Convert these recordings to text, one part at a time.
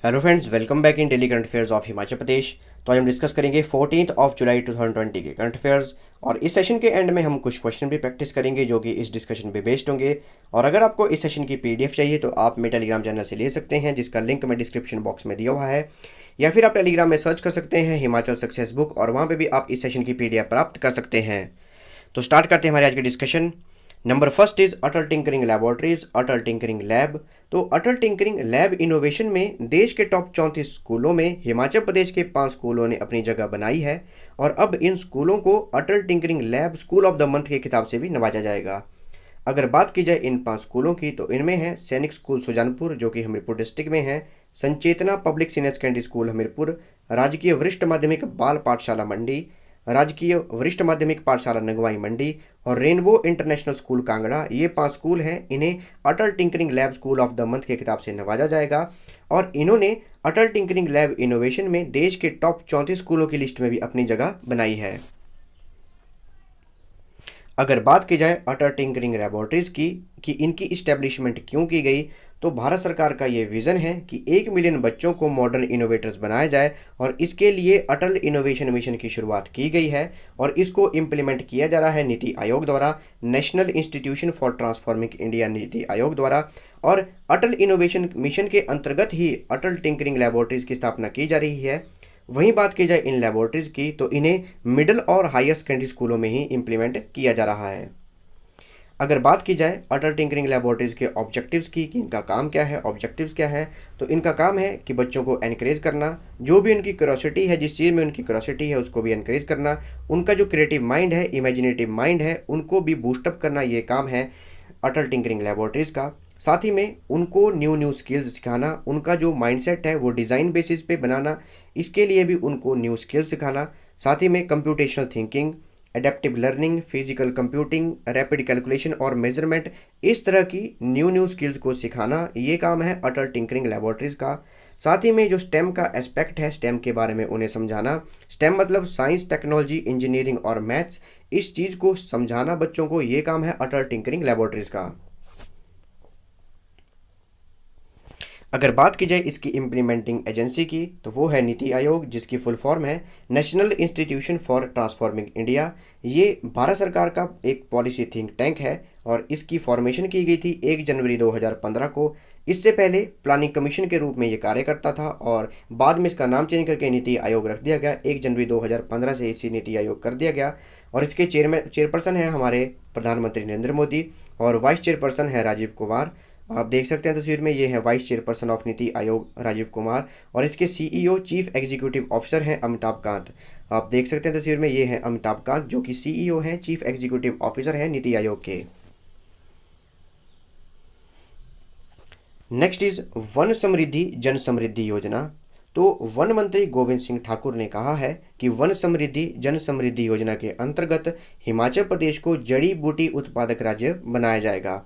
Hello friends, welcome back in daily current affairs of Himachal Pradesh. तो आज हम डिस्कस करेंगे 14 जुलाई 2020 के करंट अफेयर्स। और इस सेशन के एंड में हम कुछ क्वेश्चन भी प्रैक्टिस करेंगे जो कि इस डिस्कशन पे बेस्ड होंगे। और अगर आपको इस सेशन की पीडीएफ चाहिए तो आप मेरे टेलीग्राम चैनल से ले सकते हैं, जिसका लिंक मैं डिस्क्रिप्शन बॉक्स में दिया हुआ है, या फिर आप टेलीग्राम में सर्च कर सकते हैं हिमाचल सक्सेस बुक, और वहाँ पर भी आप इस सेशन की पीडीएफ प्राप्त कर सकते हैं। तो स्टार्ट करते हैं हमारे आज के discussion. Number first is Atal tinkering laboratories, Atal tinkering lab. तो अटल टिंकरिंग लैब इनोवेशन में देश के टॉप 34 स्कूलों में हिमाचल प्रदेश के 5 स्कूलों ने अपनी जगह बनाई है। और अब इन स्कूलों को Atal tinkering lab school of the month के खिताब से भी नवाजा जाएगा। अगर बात की जाए इन 5 स्कूलों की तो इनमें है सैनिक स्कूल सुजानपुर जो कि हमीरपुर डिस्ट्रिक्ट में है, Sanchetna public senior secondary school Hamirpur, राजकीय वरिष्ठ माध्यमिक बाल पाठशाला मंडी, राजकीय वरिष्ठ माध्यमिक पाठशाला नगवाई मंडी और रेनबो इंटरनेशनल स्कूल कांगड़ा। ये 5 स्कूल हैं, इन्हें Atal tinkering lab school of the month के खिताब से नवाजा जाएगा। और इन्होंने अटल टिंकरिंग लैब इनोवेशन में देश के टॉप 34 स्कूलों की लिस्ट में भी अपनी जगह बनाई है। अगर बात की जाए अटल टिंकरिंग लैबोरेटरीज की कि इनकी इस्टेब्लिशमेंट क्यों की गई, तो भारत सरकार का ये विज़न है कि 1 मिलियन बच्चों को मॉडर्न इनोवेटर्स बनाया जाए, और इसके लिए अटल इनोवेशन मिशन की शुरुआत की गई है। और इसको इम्प्लीमेंट किया जा रहा है नीति आयोग द्वारा, national institution for transforming India NITI Aayog द्वारा। और अटल इनोवेशन मिशन के अंतर्गत ही अटल टिंकरिंग लैबोरेटरीज की स्थापना की जा रही है। वहीं बात की जाए इन लैबोरेटरीज की तो इन्हें मिडिल और हायर सेकेंडरी स्कूलों में ही इम्प्लीमेंट किया जा रहा है। अगर बात की जाए अटल टिंकरिंग लैबोरेटरीज के ऑब्जेक्टिव्स की कि इनका काम क्या है, ऑब्जेक्टिव्स क्या है, तो इनका काम है कि बच्चों को एनकरेज करना, जो भी उनकी क्यूरोसिटी है, जिस चीज़ में उनकी क्यूरोसिटी है उसको भी एनकरेज करना, उनका जो क्रिएटिव माइंड है, इमेजिनेटिव माइंड है, उनको भी बूस्टअप करना, ये काम है अटल टिंकरिंग लैबोरेटरीज का। साथ ही में उनको न्यू न्यू स्किल्स सिखाना, उनका जो माइंडसेट है वो डिज़ाइन बेसिस पे बनाना, इसके लिए भी उनको न्यू स्किल्स सिखाना। साथ ही में computational thinking, adaptive learning, physical computing, rapid calculation और मेजरमेंट, इस तरह की न्यू न्यू स्किल्स को सिखाना, ये काम है अटल टिंकरिंग लैबोरेटरीज का। साथ ही में जो स्टेम का एस्पेक्ट है, स्टेम के बारे में उन्हें समझाना, स्टेम मतलब साइंस, टेक्नोलॉजी, इंजीनियरिंग और मैथ्स, इस चीज़ को समझाना बच्चों को, ये काम है अटल टिंकरिंग लैबोरेटरीज का। अगर बात की जाए इसकी इम्प्लीमेंटिंग एजेंसी की तो वो है नीति आयोग, जिसकी फुल फॉर्म है national institution for transforming India. ये भारत सरकार का एक पॉलिसी थिंक टैंक है और इसकी फॉर्मेशन की गई थी 1 जनवरी 2015 को। इससे पहले प्लानिंग कमीशन के रूप में ये कार्य करता था और बाद में इसका नाम चेंज करके नीति आयोग रख दिया गया। 1 जनवरी 2015 से इसी नीति आयोग कर दिया गया। और इसके चेयरपर्सन है हमारे प्रधानमंत्री नरेंद्र मोदी और वाइस चेयरपर्सन है राजीव कुमार। आप देख सकते हैं तस्वीर में, ये है वाइस चेयरपर्सन ऑफ नीति आयोग राजीव कुमार, और इसके सीईओ चीफ एग्जीक्यूटिव ऑफिसर हैं अमिताभ कांत। आप देख सकते हैं तस्वीर में, ये है अमिताभ कांत जो कि सीईओ हैं, चीफ एग्जीक्यूटिव ऑफिसर हैं नीति आयोग के। नेक्स्ट इज वन समृद्धि जन समृद्धि योजना। तो वन मंत्री गोविंद सिंह ठाकुर ने कहा है कि वन समृद्धि जन समृद्धि योजना के अंतर्गत हिमाचल प्रदेश को जड़ी बूटी उत्पादक राज्य बनाया जाएगा।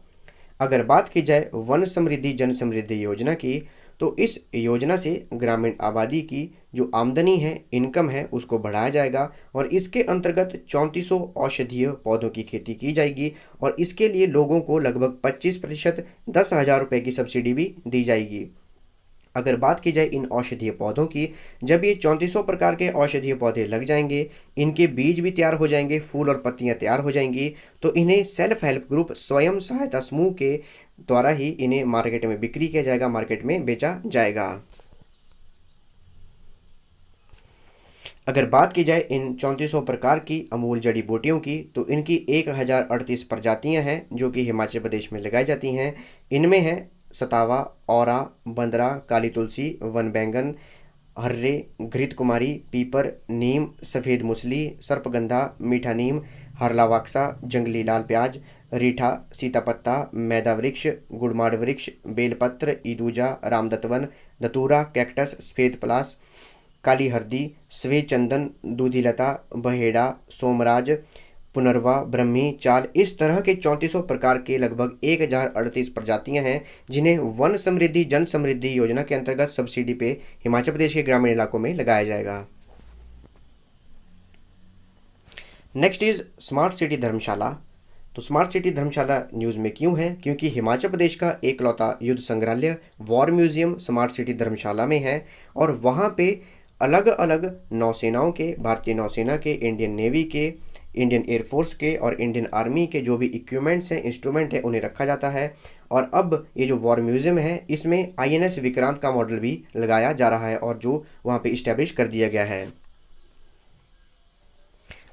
अगर बात की जाए वन समृद्धि जन समृद्धि योजना की तो इस योजना से ग्रामीण आबादी की जो आमदनी है, इनकम है, उसको बढ़ाया जाएगा। और इसके अंतर्गत 3400 औषधीय पौधों की खेती की जाएगी और इसके लिए लोगों को लगभग 25% 10,000 रुपये की सब्सिडी भी दी जाएगी। अगर बात की जाए इन औषधीय पौधों की, जब ये 3400 प्रकार के औषधीय पौधे लग जाएंगे, इनके बीज भी तैयार हो जाएंगे, फूल और पत्तियां तैयार हो जाएंगी, तो इन्हें सेल्फ हेल्प ग्रुप, स्वयं सहायता समूह के द्वारा ही इन्हें मार्केट में बिक्री किया जाएगा, मार्केट में बेचा जाएगा। अगर बात की जाए इन 3400 प्रकार की अमूल जड़ी बूटियों की तो इनकी 1038 प्रजातियां हैं जो कि हिमाचल प्रदेश में लगाई जाती हैं। इनमें है सतावा, औरा, बंदरा, काली तुलसी, वन बैंगन, हर्रे, घृत कुमारी, पीपर, नीम, सफ़ेद मुसली, सर्पगंधा, मीठा नीम, हरलावाक्सा, जंगली लाल प्याज, रीठा, सीतापत्ता, मैदा वृक्ष, गुड़माड़ वृक्ष, बेलपत्र, ईदूजा, रामदत्तवन, धतूरा, कैक्टस, सफ़ेद पलास, काली हरदी, स्वे चंदन, दूधिलता, बहेड़ा, सोमराज, पुनर्वा, ब्रह्मी, चाल, इस तरह के 3400 प्रकार के लगभग 1038 प्रजातियां हैं जिन्हें वन समृद्धि जन समृद्धि योजना के अंतर्गत सब्सिडी पे हिमाचल प्रदेश के ग्रामीण इलाकों में लगाया जाएगा। नेक्स्ट इज स्मार्ट सिटी धर्मशाला। तो स्मार्ट सिटी धर्मशाला न्यूज़ में क्यों है? क्योंकि हिमाचल प्रदेश का एकलौता युद्ध संग्रहालय वॉर म्यूजियम स्मार्ट सिटी धर्मशाला में है और वहाँ पे अलग अलग नौसेनाओं के, भारतीय नौसेना के, इंडियन नेवी के, इंडियन एयरफोर्स के और इंडियन आर्मी के जो भी इक्विपमेंट्स हैं, इंस्ट्रूमेंट है, उन्हें रखा जाता है। और अब ये जो वॉर म्यूजियम है इसमें INS विक्रांत का मॉडल भी लगाया जा रहा है और जो वहाँ पे इस्टेब्लिश कर दिया गया है।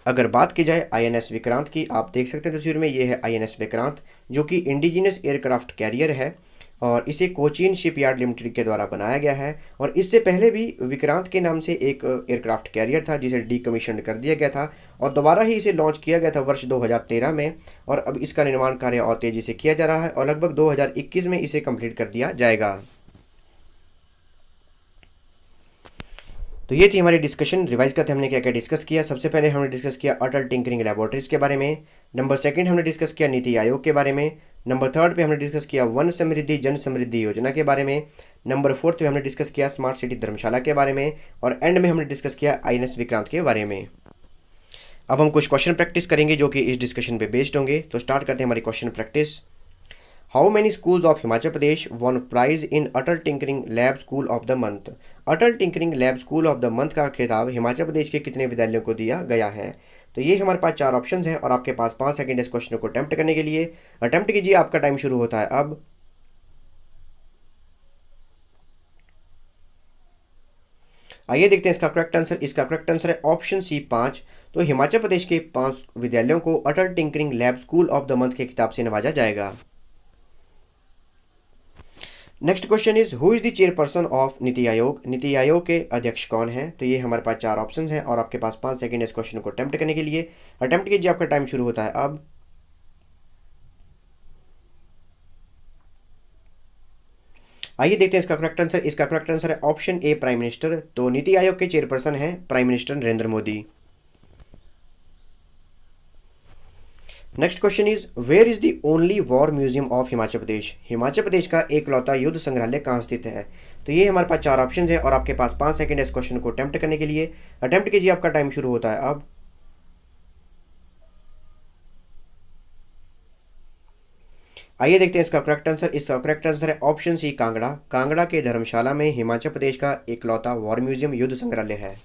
अगर बात की जाए INS विक्रांत की, आप देख सकते हैं तस्वीर में, ये है INS विक्रांत जो कि इंडिजिनस एयरक्राफ्ट कैरियर है और इसे कोचीन शिपयार्ड लिमिटेड के द्वारा बनाया गया है। और इससे पहले भी विक्रांत के नाम से एक एयरक्राफ्ट कैरियर था जिसे डीकमीशन कर दिया गया था और दोबारा ही इसे लॉन्च किया गया था वर्ष 2013 में। और अब इसका निर्माण कार्य और तेज़ी से किया जा रहा है और लगभग 2021 में इसे कंप्लीट कर दिया जाएगा। तो ये थी हमारी डिस्कशन। रिवाइज करते हमने क्या क्या डिस्कस किया। सबसे पहले हमने डिस्कस किया अटल टिंकरिंग लैबोरेटरीज के बारे में। नंबर सेकंड हमने डिस्कस किया नीति आयोग के बारे में। नंबर थर्ड पे हमने डिस्कस किया वन समृद्धि जन समृद्धि योजना के बारे में। नंबर फोर्थ पे हमने डिस्कस किया स्मार्ट सिटी धर्मशाला के बारे में और एंड में हमने डिस्कस किया INS विक्रांत के बारे में। अब हम कुछ क्वेश्चन प्रैक्टिस करेंगे जो कि इस डिस्कशन पे बेस्ड होंगे। तो स्टार्ट करते हैं हमारी question practice. How many schools of Himachal Pradesh won prize in Atal tinkering lab school of the month? Atal tinkering lab school of the month का खिताब हिमाचल प्रदेश के कितने विद्यालयों को दिया गया है? तो ये हमारे पास 4 ऑप्शंस हैं और आपके पास 5 सेकंड इस क्वेश्चन को अटेम्प्ट करने के लिए। अटेम्प्ट कीजिए, आपका टाइम शुरू होता है अब। आइए देखते हैं इसका करेक्ट आंसर। इसका करेक्ट आंसर है ऑप्शन सी 5। तो हिमाचल प्रदेश के 5 विद्यालयों को Atal tinkering lab school of the month के खिताब से नवाजा जाएगा। Next question is who is the chairperson of NITI Aayog? नीति आयोग के अध्यक्ष कौन है? तो ये हमारे पास 4 ऑप्शंस हैं और आपके पास 5 सेकंड इस क्वेश्चन को अटेम्प्ट करने के लिए। अटेम्प्ट कीजिए, आपका टाइम शुरू होता है अब। आइए देखते हैं इसका करेक्ट आंसर। इसका करेक्ट आंसर है ऑप्शन ए प्राइम मिनिस्टर। तो नीति आयोग के चेयरपर्सन है prime minister Narendra Modi. Next question is where is the only war museum of Himachal Pradesh? Himachal Pradesh का एकलौता युद्ध संग्रहालय कहाँ स्थित है? तो ये हमारे पास 4 ऑप्शंस हैं और आपके पास 5 सेकंड इस क्वेश्चन को अटेम्प्ट करने के लिए। अटेम्प्ट कीजिए, आपका टाइम शुरू होता है अब। आइए देखते हैं इसका करेक्ट आंसर। इसका करेक्ट आंसर है ऑप्शन सी कांगड़ा। कांगड़ा के धर्मशाला में हिमाचल प्रदेश का एकलौता वॉर म्यूजियम युद्ध संग्रहालय है।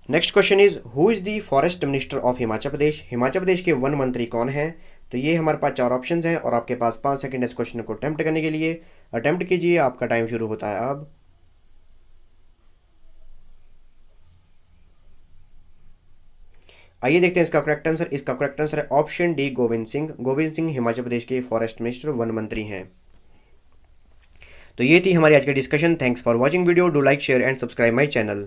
Next question is who is the forest minister of Himachal Pradesh? Himachal Pradesh के वन मंत्री कौन है? तो ये हमारे पास 4 ऑप्शंस हैं और आपके पास 5 सेकंड इस क्वेश्चन को अटेम्प्ट करने के लिए। अटेम्प्ट कीजिए, आपका टाइम शुरू होता है अब। आइए देखते हैं इसका करेक्ट आंसर। इसका करेक्ट आंसर है ऑप्शन डी गोविंद सिंह। गोविंद सिंह हिमाचल प्रदेश के फॉरेस्ट मिनिस्टर, वन मंत्री हैं। तो ये थी हमारी आज की discussion. Thanks for watching video. Do like, share and subscribe my channel.